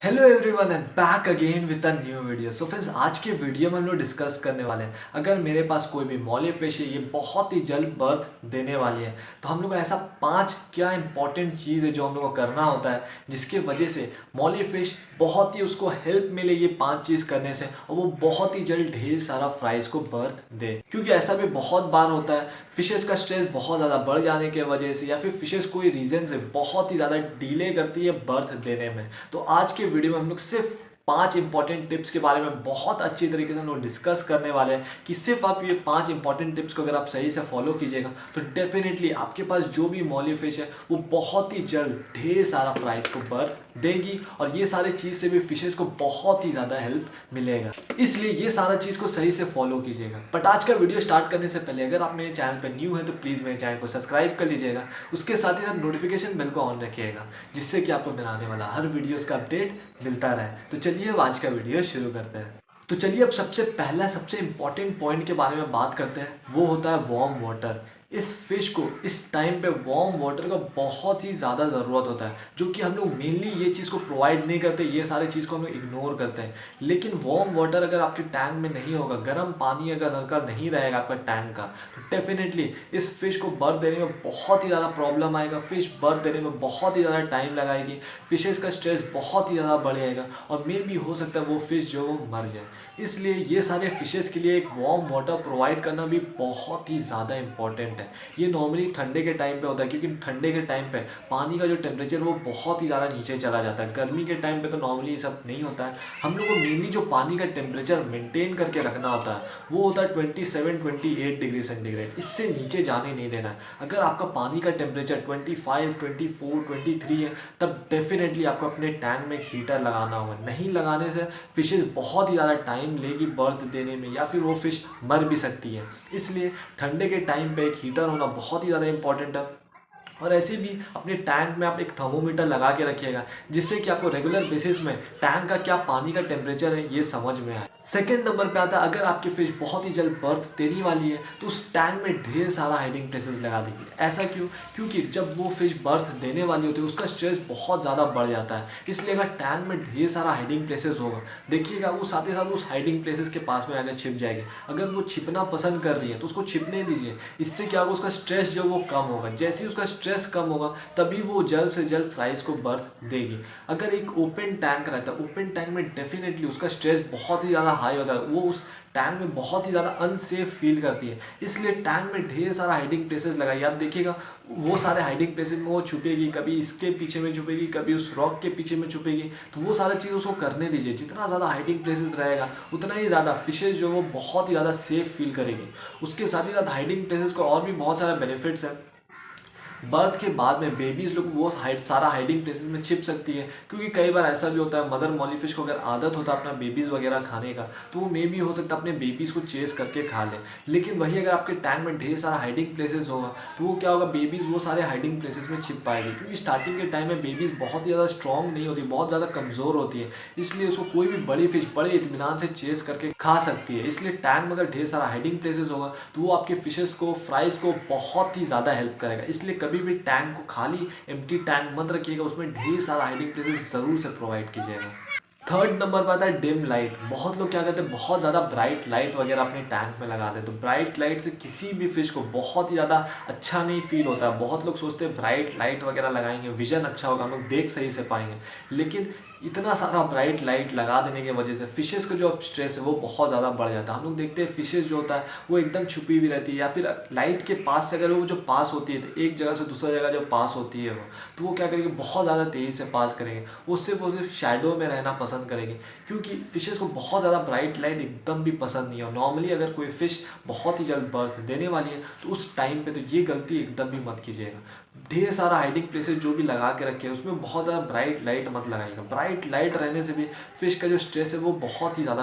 Hello everyone and back again with a new video. So friends, आज के video में हम लोग डिस्कस करने वाले हैं, अगर मेरे पास कोई भी मॉली फिश है, ये बहुत ही जल्द बर्थ देने वाली है, तो हम लोग को ऐसा 5 क्या इंपॉर्टेंट चीज़ है जो हम लोग को करना होता है, जिसके वजह से मॉली फिश बहुत ही उसको हेल्प मिले ये 5 चीज़ करने से, और वो बहुत ही जल्द ढेर सारा फ्राइज को बर्थ दे। क्योंकि ऐसा भी बहुत बार होता है, फिशेस का स्ट्रेस बहुत ज़्यादा बढ़ जाने की वजह से या फिर फिशेस कोई रीज़न से बहुत ही ज़्यादा डिले करती है बर्थ देने में। तो आज के वीडियो में हम लोग सिर्फ 5 इंपॉर्टेंट टिप्स के बारे में बहुत अच्छी तरीके से हम लोग डिस्कस करने वाले हैं कि सिर्फ आप ये 5 इंपॉर्टेंट टिप्स को अगर आप सही से फॉलो कीजिएगा तो डेफिनेटली आपके पास जो भी मॉली फिश है वो बहुत ही जल्द ढेर सारा प्राइस को बर्थ देगी, और ये सारी चीज़ से भी फिशेस को बहुत ही ज़्यादा हेल्प मिलेगा। इसलिए ये सारा चीज़ को सही से फॉलो कीजिएगा। बट आज का वीडियो स्टार्ट करने से पहले अगर आप मेरे चैनल पर न्यू हैं तो प्लीज़ मेरे चैनल को सब्सक्राइब कर लीजिएगा, उसके साथ ही साथ नोटिफिकेशन बेल को ऑन रखिएगा, जिससे कि आपको मेरा आने वाला हर वीडियोज़ का अपडेट मिलता रहे। तो चलिए अब आज का वीडियो शुरू करते हैं। तो चलिए अब सबसे इंपॉर्टेंट पॉइंट के बारे में बात करते हैं, वो होता है वार्म वाटर। इस फिश को इस टाइम पे वार्म वाटर का बहुत ही ज़्यादा ज़रूरत होता है, जो कि हम लोग मेनली ये चीज़ को प्रोवाइड नहीं करते, ये सारी चीज़ को हम लोग इग्नोर करते हैं। लेकिन वार्म वाटर अगर आपके टैंक में नहीं होगा, गर्म पानी अगर हल्का नहीं रहेगा आपका टैंक का, तो डेफिनेटली इस फिश को बर्थ देने में बहुत ही ज़्यादा प्रॉब्लम आएगा, फिश बर्थ देने में बहुत ही ज़्यादा टाइम लगाएगी, फिशेस का स्ट्रेस बहुत ही ज़्यादा बढ़ जाएगा, और मे भी हो सकता है वो फिश जो वो मर जाए। इसलिए ये सारे फिशेस के लिए एक वार्म वाटर प्रोवाइड करना भी बहुत ही ज़्यादा इंपॉर्टेंट है। ये नॉर्मली ठंडे के टाइम पे होता है, क्योंकि ठंडे के टाइम पे पानी का जो टेम्परेचर वो बहुत ही ज़्यादा नीचे चला जाता है। गर्मी के टाइम पे तो नॉर्मली ये सब नहीं होता है। हम लोग को मेनली जो पानी का टेम्परेचर मेंटेन करके रखना होता है वो होता है 27-28 डिग्री सेंटीग्रेड, इससे नीचे जाने नहीं देना है। अगर आपका पानी का टेम्परेचर 25, 24, 23 है, तब डेफिनेटली आपको अपने टैंक में एक हीटर लगाना होगा। नहीं लगाने से फिशेज बहुत ही ज़्यादा टाइम लेगी बर्थ देने में, या फिर वो फिश मर भी सकती है। इसलिए ठंडे के टाइम पे एक हीटर होना बहुत ही ज़्यादा इंपॉर्टेंट है। और ऐसे भी अपने टैंक में आप एक थर्मोमीटर लगा के रखिएगा, जिससे कि आपको रेगुलर बेसिस में टैंक का क्या पानी का टेम्परेचर है ये समझ में आए। सेकेंड नंबर पे आता है, अगर आपकी फिश बहुत ही जल्द बर्थ देने वाली है तो उस टैंक में ढेर सारा हाइडिंग प्लेसेस लगा दीजिए। ऐसा क्यों? क्योंकि जब वो फिश बर्थ देने वाली होती है उसका स्ट्रेस बहुत ज़्यादा बढ़ जाता है। इसलिए अगर टैंक में ढेर सारा हाइडिंग प्लेसेस होगा, देखिएगा वो साथ ही साथ उस हाइडिंग प्लेसेस के पास में आकर छिप जाएगी। अगर वो छिपना पसंद कर रही है तो उसको छिपने दीजिए। इससे क्या होगा, उसका स्ट्रेस जो वो कम होगा। जैसे ही उसका स्ट्रेस कम होगा तभी वो जल्द से जल्द फ्राइज को बर्थ देगी। अगर एक ओपन टैंक रहता है, ओपन टैंक में डेफिनेटली उसका स्ट्रेस बहुत ही ज़्यादा हाई होता है, वो उस टैंक में बहुत ही ज़्यादा अनसेफ फील करती है। इसलिए टैंक में ढेर सारा हाइडिंग प्लेसेस लगाइए। आप देखिएगा वो सारे हाइडिंग प्लेसेस में वो छुपेगी, कभी इसके पीछे में छुपेगी, कभी उस रॉक के पीछे में छुपेगी। तो वो सारा चीज़ उसको करने दीजिए। जितना ज़्यादा हाइडिंग प्लेसेस रहेगा उतना ही ज़्यादा फिशेज जो वो बहुत ही ज़्यादा सेफ फील करेगी। उसके साथ ही साथ हाइडिंग प्लेसेस को और भी बहुत सारे बेनिफिट्स हैं। बर्थ के बाद में बेबीज़ लोग वो सारा हाइडिंग प्लेसेस में छिप सकती है, क्योंकि कई बार ऐसा भी होता है मदर मॉली फिश को अगर आदत होता है अपना बेबीज़ वगैरह खाने का, तो वो मे भी हो सकता है अपने बेबीज़ को चेस करके खा ले। लेकिन वही अगर आपके टैंक में ढेर सारा हाइडिंग प्लेसेस होगा तो वो क्या होगा, बेबीज़ वो सारे हाइडिंग प्लेसेस में छिप पाएगी। क्योंकि स्टार्टिंग के टाइम में बेबीज़ बहुत ही ज़्यादा स्ट्रॉन्ग नहीं होती, बहुत ज़्यादा कमज़ोर होती है, इसलिए उसको कोई भी बड़ी फिश बड़े इत्मीनान से चेस करके खा सकती है। इसलिए टैंक में अगर ढेर सारा हाइडिंग प्लेसेस होगा तो वो आपके फिशेस को, फ्राइज को बहुत ही ज़्यादा हेल्प करेगा। इसलिए कभी भी टैंक को खाली एम्प्टी टैंक मत रखिएगा, उसमें ढेर सारा हाइडिंग प्लेसेस ज़रूर से प्रोवाइड कीजिएगा। थर्ड नंबर पर आता है डिम लाइट। बहुत लोग क्या करते हैं, बहुत ज़्यादा ब्राइट लाइट वगैरह अपने टैंक में लगा देते हैं। तो ब्राइट लाइट से किसी भी फिश को बहुत ही ज़्यादा अच्छा नहीं फील होता है। बहुत लोग सोचते हैं ब्राइट लाइट वगैरह लगाएंगे विजन अच्छा होगा, हम लोग देख सही से पाएंगे, लेकिन इतना सारा ब्राइट लाइट लगा देने की वजह से फिशेस का जो स्ट्रेस है वो बहुत ज़्यादा बढ़ जाता है। हम लोग देखते हैं फिशेस जो होता है वो एकदम छुपी हुई रहती है, या फिर लाइट के पास से अगर वो जो पास होती है तो एक जगह से दूसरा जगह जब पास होती है वो, तो वो क्या करेंगे, बहुत ज़्यादा तेज़ी से पास करेंगे। वो सिर्फ शैडो में रहना पसंद करेंगे, क्योंकि फिशेस को बहुत ज़्यादा ब्राइट लाइट एकदम भी पसंद नहीं है। नॉर्मली अगर कोई फिश बहुत ही जल्द बर्थ देने वाली है तो उस टाइम पे तो ये गलती एकदम भी मत कीजिएगा। ढेर सारा हाइडिंग प्लेसेस जो भी लगा के रखे हैं उसमें बहुत ज़्यादा ब्राइट लाइट मत लगाइएगा। ब्राइट लाइट रहने से भी फिश का जो स्ट्रेस है वो बहुत ही ज़्यादा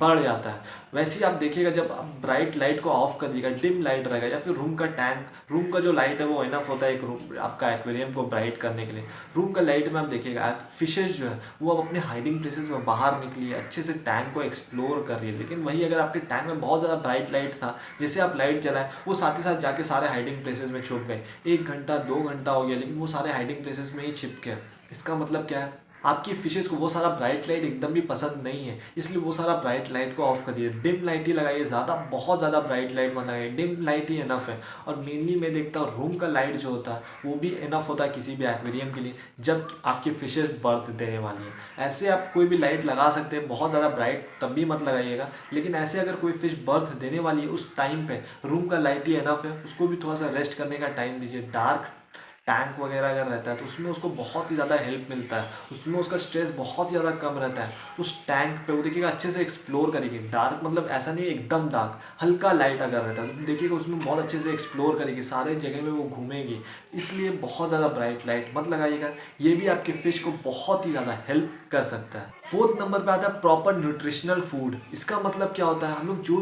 बढ़ जाता है। वैसे ही आप देखिएगा, जब आप ब्राइट लाइट को ऑफ कर दीजिएगा, डिम लाइट रहेगा, या फिर रूम का जो लाइट है वो इनफ होता है एक रूम आपका एक्वेरियम को ब्राइट करने के लिए। रूम का लाइट में आप देखिएगा फिशेज जो है वो अब अपने हाइडिंग प्लेसेस में बाहर निकली है, अच्छे से टैंक को एक्सप्लोर कर रही है। लेकिन वही अगर आपके टैंक में बहुत ज़्यादा ब्राइट लाइट था, जैसे आप लाइट जलाएं वो साथ ही साथ जाके सारे हाइडिंग प्लेसेस में छुप गए। 1 घंटा 2 घंटा हो गया लेकिन वो सारे हाइडिंग प्लेसेस में ही छिप गए। इसका मतलब क्या है, आपकी फिशेस को वो सारा ब्राइट लाइट एकदम भी पसंद नहीं है, इसलिए वो सारा ब्राइट लाइट को ऑफ कर दिए, डिम लाइट ही लगाइए, ज़्यादा बहुत ज़्यादा ब्राइट लाइट मत लगाइए, डिम लाइट ही इनफ है। और मेनली मैं देखता हूँ रूम का लाइट जो होता है वो भी इनफ होता है किसी भी एक्वेरियम के लिए जब आपकी फिशेस बर्थ देने वाली है। ऐसे आप कोई भी लाइट लगा सकते हैं, बहुत ज़्यादा ब्राइट तब भी मत लगाइएगा, लेकिन ऐसे अगर कोई फिश बर्थ देने वाली है उस टाइम पे रूम का लाइट ही इनफ है, उसको भी थोड़ा सा रेस्ट करने का टाइम दीजिए। डार्क टैंक वगैरह अगर रहता है तो उसमें उसको बहुत ही ज़्यादा हेल्प मिलता है, उसमें उसका स्ट्रेस बहुत ही ज़्यादा कम रहता है। उस टैंक पे वो देखिएगा अच्छे से एक्सप्लोर करेगी, डार्क मतलब ऐसा नहीं है एकदम डार्क, हल्का लाइट अगर रहता है तो देखिएगा उसमें बहुत अच्छे से एक्सप्लोर करेगी, सारे जगह में वो घूमेगी। इसलिए बहुत ज़्यादा ब्राइट लाइट मत लगाइएगा, ये भी आपके फिश को बहुत ही ज़्यादा हेल्प कर सकता है। फोर्थ नंबर पे आता है प्रॉपर न्यूट्रिशनल फूड। इसका मतलब क्या होता है, हम लोग जो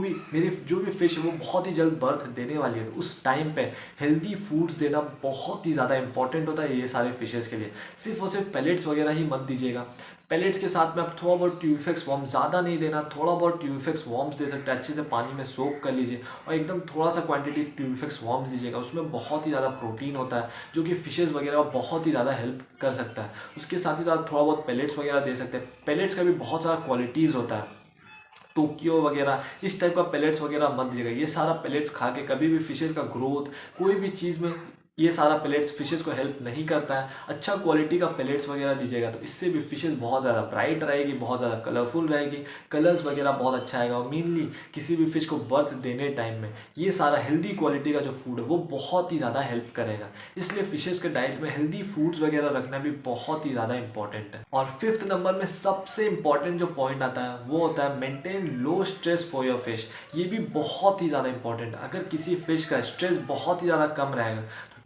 भी फिश है वो बहुत ही जल्द बर्थ देने वाली है तो उस टाइम पे हेल्दी फूड्स देना बहुत ही ज़्यादा इंपॉर्टेंट होता है ये सारे फिशेस के लिए। सिर्फ और सिर्फ पेलेट्स वगैरह ही मत दीजिएगा, पेलेट्स के साथ में आप थोड़ा बहुत ट्यूबिफेक्स वॉर्म, ज़्यादा नहीं देना, थोड़ा बहुत ट्यूबिफेक्स वॉर्म्स दे सकते हैं, अच्छे से पानी में सोक कर लीजिए और एकदम थोड़ा सा क्वांटिटी ट्यूबिफेक्स वॉर्म्स दीजिएगा। उसमें बहुत ही ज़्यादा प्रोटीन होता है जो कि फिशेज़ वगैरह बहुत ही ज़्यादा हेल्प कर सकता है। उसके साथ ही साथ थोड़ा बहुत पेलेट्स वगैरह दे सकते हैं। पेलेट्स का भी बहुत सारा क्वालिटीज़ होता है, टोक्यो वगैरह इस टाइप का पेलेट्स वगैरह मत दीजिएगा। ये सारा पेलेट्स खा के कभी भी फिशेज़ का ग्रोथ कोई भी चीज़ में ये सारा पेलेट्स फिशेज़ को हेल्प नहीं करता है। अच्छा क्वालिटी का पेलेट्स वगैरह दीजिएगा तो इससे भी फिशेज़ बहुत ज़्यादा ब्राइट रहेगी, बहुत ज़्यादा कलरफुल रहेगी, कलर्स वगैरह बहुत अच्छा आएगा। और मेनली किसी भी फिश को बर्थ देने टाइम में ये सारा हेल्दी क्वालिटी का जो फूड है वो बहुत ही ज़्यादा हेल्प करेगा। इसलिए फिशेज़ के डाइट में हेल्दी फूड्स वगैरह रखना भी बहुत ही ज़्यादा इंपॉर्टेंट है। और फिफ्थ नंबर में सबसे इंपॉर्टेंट जो पॉइंट आता है वो होता है maintain low stress for your fish. ये भी बहुत ही ज़्यादा इंपॉर्टेंट है। अगर किसी फिश का स्ट्रेस बहुत ही ज़्यादा कम रहेगा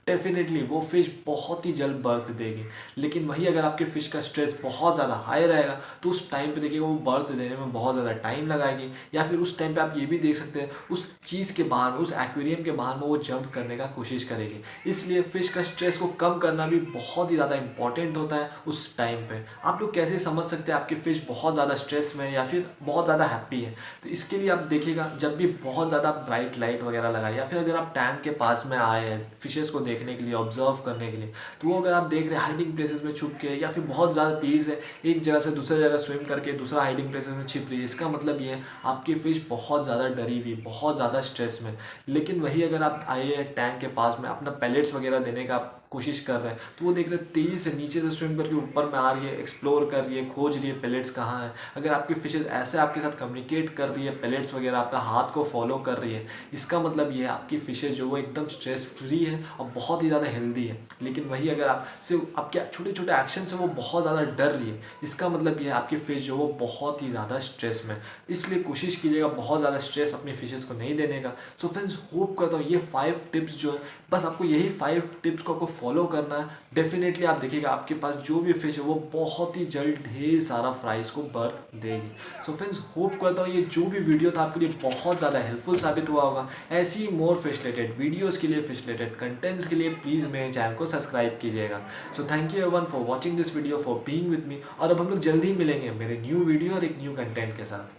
डेफिनेटली वो फिश बहुत ही जल्द बर्थ देगी। लेकिन वही अगर आपके फिश का स्ट्रेस बहुत ज़्यादा हाई रहेगा तो उस टाइम पे देखिएगा वो बर्थ देने में बहुत ज़्यादा टाइम लगाएगी, या फिर उस टाइम पे आप ये भी देख सकते हैं उस चीज़ के बाहर में, उस एक्वेरियम के बाहर में वो जंप करने का कोशिश करेगी। इसलिए फिश का स्ट्रेस को कम करना भी बहुत ही ज़्यादा इंपॉर्टेंट होता है उस टाइम पर। आप लोग कैसे समझ सकते हैं आपकी फ़िश बहुत ज़्यादा स्ट्रेस में या फिर बहुत ज़्यादा हैप्पी है, तो इसके लिए आप देखिएगा जब भी बहुत ज़्यादा ब्राइट लाइट वगैरह लगाए या फिर अगर आप टैंक के पास में आए हैं फिशेस को देखने के लिए, ऑब्जर्व करने के लिए, तो वो अगर आप देख रहे हैं हाइडिंग प्लेसेस में छुप के या फिर बहुत ज़्यादा तेज़ है एक जगह से दूसरी जगह स्विम करके दूसरा हाइडिंग प्लेसेस में छिप रही है, इसका मतलब ये है आपकी फ़िश बहुत ज़्यादा डरी हुई, बहुत ज़्यादा स्ट्रेस में। लेकिन वही अगर आप आए हैं टैंक के पास में अपना पैलेट्स वगैरह देने का कोशिश कर रहे हैं तो वो देख रहे हैं तेज़ी से नीचे से स्विम करके ऊपर में आ रही है, एक्सप्लोर कर रही है, खोज रही है पेलेट्स कहाँ है। अगर आपकी फिशेज ऐसे आपके साथ कम्युनिकेट कर रही है, पेलेट्स वगैरह आपका हाथ को फॉलो कर रही है, इसका मतलब ये है आपकी फिशेज जो वो एकदम स्ट्रेस फ्री है और बहुत ही ज़्यादा हेल्दी है। लेकिन वही अगर आप सिर्फ आपके छोटे छोटे एक्शन से वो बहुत ज़्यादा डर रही है, इसका मतलब ये है आपकी फिश जो वो बहुत ही ज़्यादा स्ट्रेस में। इसलिए कोशिश कीजिएगा बहुत ज़्यादा स्ट्रेस अपनी फिशेज़ को नहीं देने का। सो फ्रेंड्स होप करता हूँ ये 5 टिप्स जो है बस आपको यही 5 टिप्स को आपको फॉलो करना है। डेफिनेटली आप देखिएगा आपके पास जो भी फिश है वो बहुत ही जल्द ढेर सारा फ्राइज को बर्थ देगी। सो फ्रेंड्स होप करता हूँ ये जो भी वीडियो था आपके लिए बहुत ज़्यादा हेल्पफुल साबित हुआ होगा। ऐसी ही मोर फिश रिलेटेड वीडियोज़ के लिए, फिश रिलेटेड कंटेंट्स के लिए प्लीज़ मेरे चैनल को सब्सक्राइब कीजिएगा। So thank you everyone for watching this video, for being with me. और अब हम लोग जल्दी ही मिलेंगे मेरे न्यू वीडियो और एक न्यू कंटेंट के साथ।